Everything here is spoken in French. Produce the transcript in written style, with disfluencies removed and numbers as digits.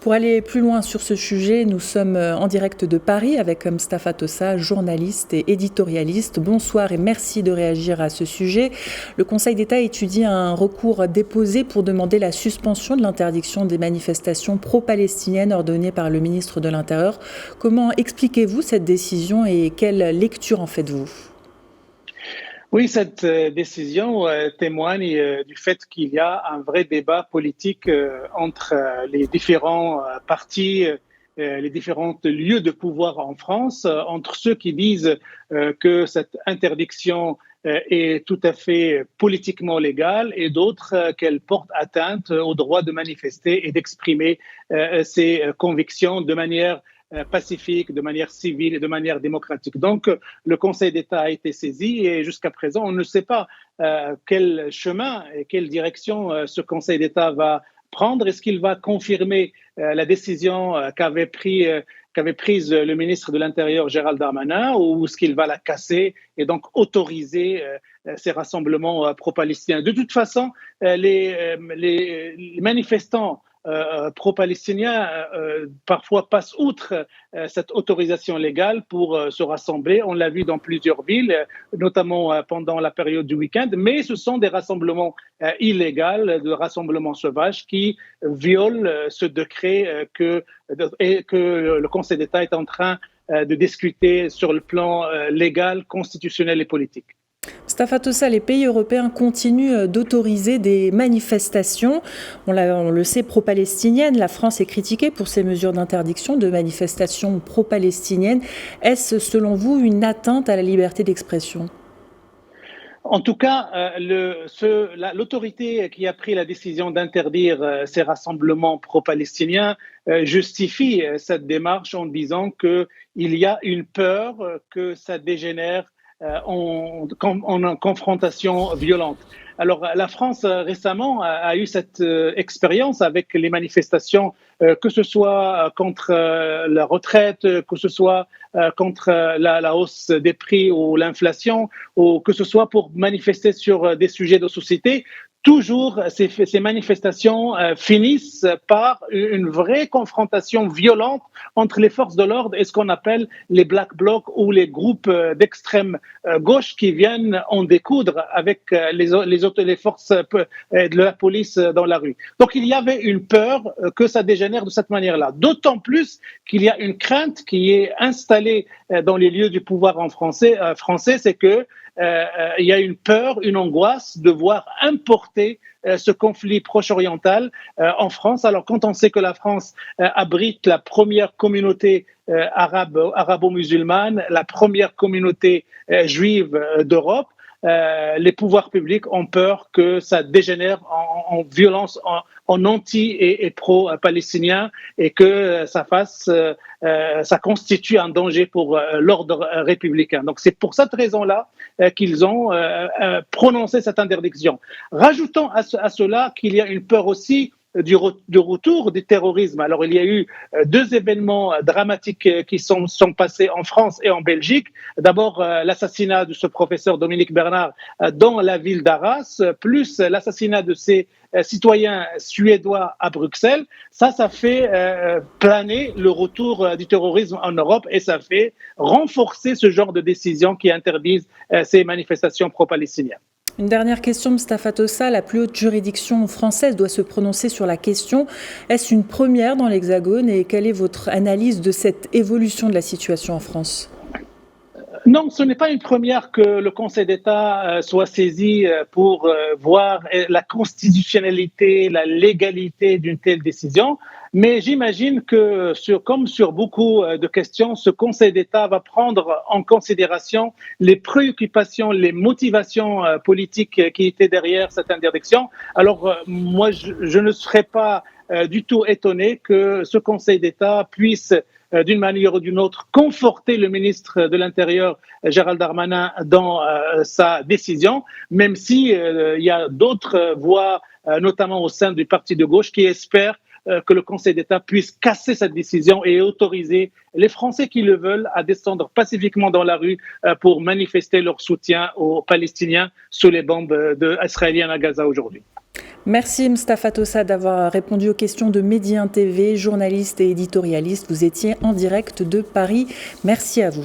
Pour aller plus loin sur ce sujet, nous sommes en direct de Paris avec Mustapha Tossa, journaliste et éditorialiste. Bonsoir et merci de réagir à ce sujet. Le Conseil d'État étudie un recours déposé pour demander la suspension de l'interdiction des manifestations pro-palestiniennes ordonnées par le ministre de l'Intérieur. Comment expliquez-vous cette décision et quelle lecture en faites-vous ? Oui, cette décision témoigne du fait qu'il y a un vrai débat politique entre les différents partis, les différents lieux de pouvoir en France, entre ceux qui disent que cette interdiction est tout à fait politiquement légale et d'autres qu'elle porte atteinte au droit de manifester et d'exprimer ses convictions de manière pacifique, de manière civile et de manière démocratique. Donc, le Conseil d'État a été saisi et jusqu'à présent, on ne sait pas quel chemin et quelle direction ce Conseil d'État va prendre. Est-ce qu'il va confirmer la décision qu'avait prise le ministre de l'Intérieur, Gérald Darmanin, ou est-ce qu'il va la casser et donc autoriser ces rassemblements pro-palestiniens? De toute façon, les manifestants pro-palestiniens parfois passent outre cette autorisation légale pour se rassembler. On l'a vu dans plusieurs villes, notamment pendant la période du week-end, mais ce sont des rassemblements illégaux, des rassemblements sauvages qui violent ce décret que le Conseil d'État est en train de discuter sur le plan légal, constitutionnel et politique. Mustapha Tossa, les pays européens continuent d'autoriser des manifestations. On le sait, pro-palestiniennes. La France est critiquée pour ces mesures d'interdiction de manifestations pro-palestiniennes. Est-ce, selon vous, une atteinte à la liberté d'expression ? En tout cas, l'autorité qui a pris la décision d'interdire ces rassemblements pro-palestiniens justifie cette démarche en disant qu'il y a une peur que ça dégénère en confrontation violente. Alors, la France récemment a eu cette expérience avec les manifestations, que ce soit contre la retraite, que ce soit contre la hausse des prix ou l'inflation, ou que ce soit pour manifester sur des sujets de société. Toujours, ces manifestations finissent par une vraie confrontation violente entre les forces de l'ordre et ce qu'on appelle les Black Blocs ou les groupes d'extrême gauche qui viennent en découdre avec les forces de la police dans la rue. Donc, il y avait une peur que ça dégénère de cette manière-là. D'autant plus qu'il y a une crainte qui est installée dans les lieux du pouvoir en français, c'est que il y a une peur, une angoisse de voir importer ce conflit proche-oriental en France. Alors, quand on sait que la France abrite la première communauté arabo-musulmane, la première communauté juive d'Europe, les pouvoirs publics ont peur que ça dégénère en violence, en anti et pro-palestinien, et que ça constitue un danger pour l'ordre républicain. Donc c'est pour cette raison-là qu'ils ont prononcé cette interdiction. Rajoutons à cela qu'il y a une peur aussi du retour du terrorisme. Alors, il y a eu deux événements dramatiques qui sont passés en France et en Belgique. D'abord, l'assassinat de ce professeur Dominique Bernard dans la ville d'Arras, plus l'assassinat de ses citoyens suédois à Bruxelles. Ça fait planer le retour du terrorisme en Europe et ça fait renforcer ce genre de décisions qui interdisent ces manifestations pro-palestiniennes. Une dernière question, Mustapha Tossa. La plus haute juridiction française doit se prononcer sur la question. Est-ce une première dans l'Hexagone et quelle est votre analyse de cette évolution de la situation en France ? Non, ce n'est pas une première que le Conseil d'État soit saisi pour voir la constitutionnalité, la légalité d'une telle décision. Mais j'imagine que, comme sur beaucoup de questions, ce Conseil d'État va prendre en considération les préoccupations, les motivations politiques qui étaient derrière cette interdiction. Alors, moi, je ne serais pas du tout étonné que ce Conseil d'État puisse d'une manière ou d'une autre, conforter le ministre de l'Intérieur, Gérald Darmanin, dans sa décision, même si il y a d'autres voix, notamment au sein du parti de gauche, qui espèrent que le Conseil d'État puisse casser cette décision et autoriser les Français qui le veulent à descendre pacifiquement dans la rue pour manifester leur soutien aux Palestiniens sous les bombes israéliennes à Gaza aujourd'hui. Merci Mustapha Tossa d'avoir répondu aux questions de Médien TV, journaliste et éditorialiste. Vous étiez en direct de Paris. Merci à vous.